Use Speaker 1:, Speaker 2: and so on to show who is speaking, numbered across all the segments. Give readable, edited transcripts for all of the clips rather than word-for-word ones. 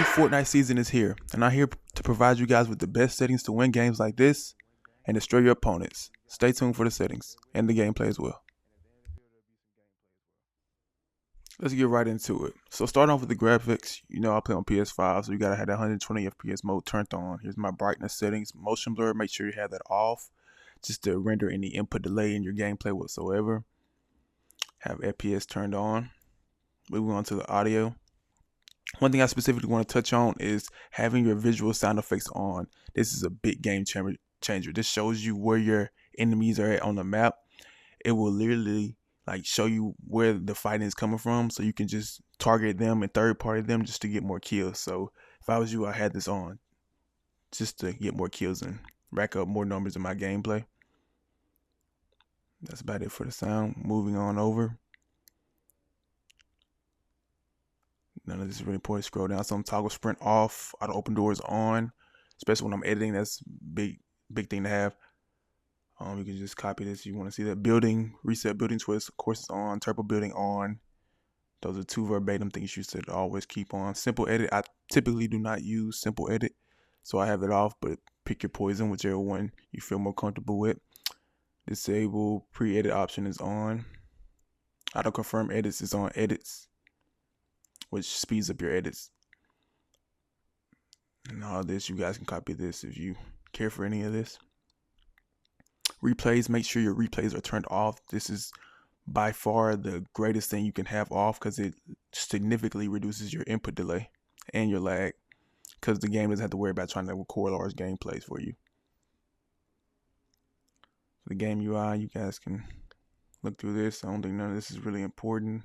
Speaker 1: new Fortnite season is here, and I'm here to provide you guys with the best settings to win games like this and destroy your opponents. Stay tuned for the settings and the gameplay as well. Let's get right into it. So starting off with the graphics, you know I play on PS5, so you gotta have that 120 FPS mode turned on. Here's my brightness settings. Motion blur, make sure you have that off, just to render any input delay in your gameplay whatsoever. Have FPS turned on. Moving on to the audio. One thing I specifically want to touch on is having your visual sound effects on. This is a big game changer. This shows you where your enemies are at on the map. It will literally show you where the fighting is coming from, so you can just target them and third party them just to get more kills. So if I was you, I had this on just to get more kills and rack up more numbers in my gameplay. That's about it for the sound. Moving on over. None of this is really important. Scroll down. Some toggle sprint off. Auto open doors on. Especially when I'm editing. That's big thing to have. You can just copy this if you want to see that. Building, reset building twist, of course it's on. Turbo building on. Those are two verbatim things you should always keep on. Simple edit. I typically do not use simple edit, so I have it off, but pick your poison, whichever one you feel more comfortable with. Disable pre-edit option is on. Auto confirm edits is on edits, which speeds up your edits. And all this, you guys can copy this if you care for any of this. Replays, make sure your replays are turned off. This is by far the greatest thing you can have off because it significantly reduces your input delay and your lag, because the game doesn't have to worry about trying to record large gameplays for you. The game UI, you guys can look through this. I don't think none of this is really important.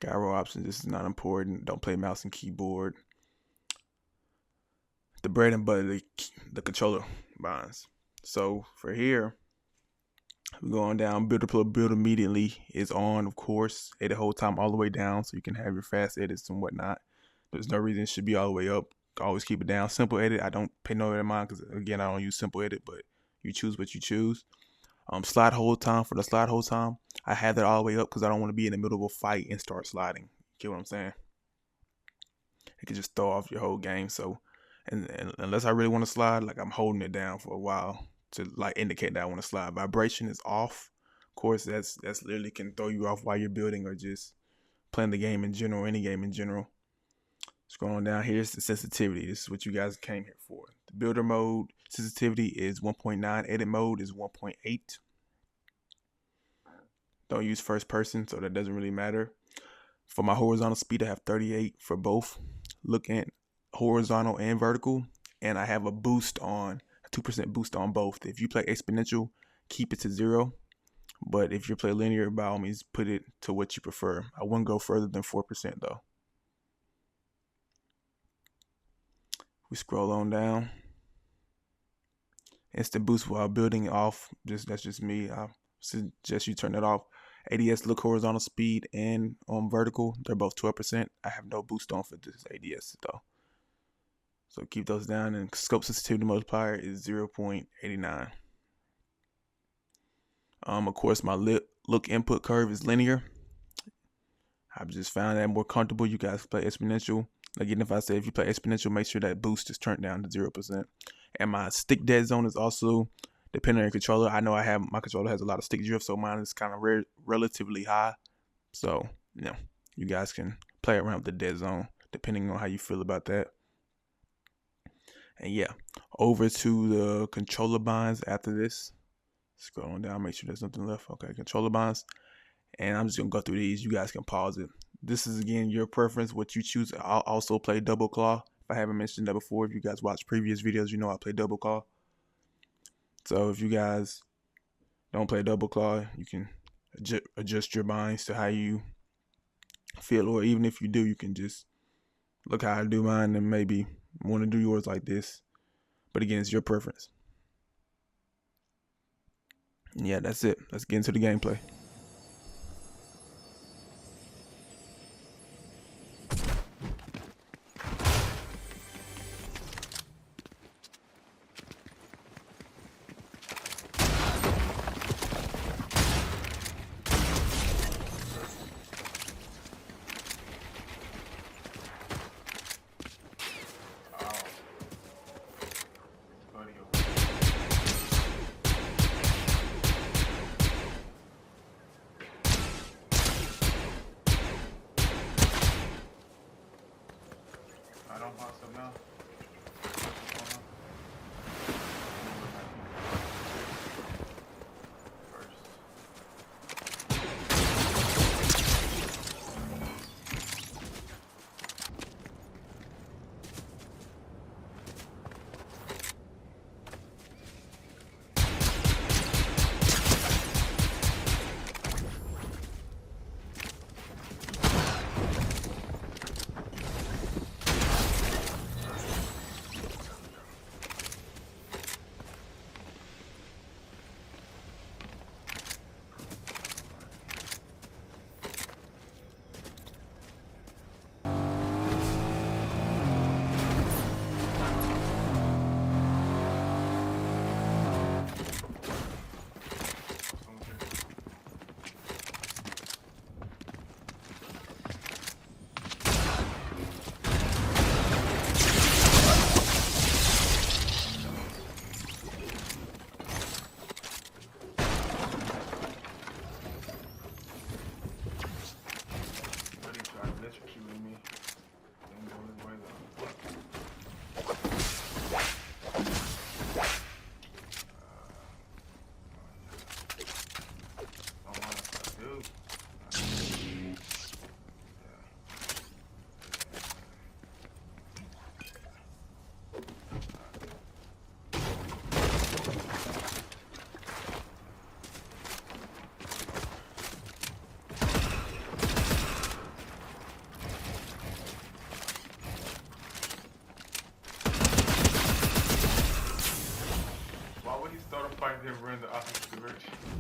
Speaker 1: Gyro options, this is not important. Don't play mouse and keyboard. The bread and butter, the controller binds. So for here, we're going down. Build immediately is on, of course. Edit whole time all the way down, so you can have your fast edits and whatnot. There's no reason it should be all the way up. Always keep it down. Simple edit, I don't pay no edit mind because again I don't use simple edit, but you choose what you choose. Slide hold time, for the slide hold time, I have that all the way up because I don't want to be in the middle of a fight and start sliding. Get what I'm saying? It can just throw off your whole game. So and unless I really want to slide, I'm holding it down for a while to indicate that I want to slide. Vibration is off. Of course, that's literally can throw you off while you're building or just playing the game in general, any game in general. Scrolling down, here's the sensitivity. This is what you guys came here for. The builder mode sensitivity is 1.9. Edit mode is 1.8. Don't use first person, so that doesn't really matter. For my horizontal speed, I have 38 for both. Look at horizontal and vertical, and I have a boost on, a 2% boost on both. If you play exponential, keep it to 0. But if you play linear, by all means, put it to what you prefer. I wouldn't go further than 4% though. We scroll on down. Instant boost while building off. That's just me. I suggest you turn it off. ADS look horizontal speed and on vertical, they're both 12%. I have no boost on for this ADS though. So keep those down, and scope sensitivity multiplier is 0.89. Of course, my look input curve is linear. I've just found that more comfortable. You guys play exponential. Again, if you play exponential, make sure that boost is turned down to 0%. And my stick dead zone is also depending on your controller. I know my controller has a lot of stick drift, so mine is kind of relatively high. So, you guys can play around with the dead zone depending on how you feel about that. And yeah, over to the controller binds after this. Scrolling down, make sure there's nothing left. Okay, controller binds. And I'm just going to go through these. You guys can pause it. This is, again, your preference, what you choose. I'll also play double claw. If I haven't mentioned that before, if you guys watch previous videos, you know I play double claw. So if you guys don't play double claw, you can adjust your binds to how you feel. Or even if you do, you can just look how I do mine and maybe want to do yours like this. But again, it's your preference. Yeah, that's it. Let's get into the gameplay. We're in the office of the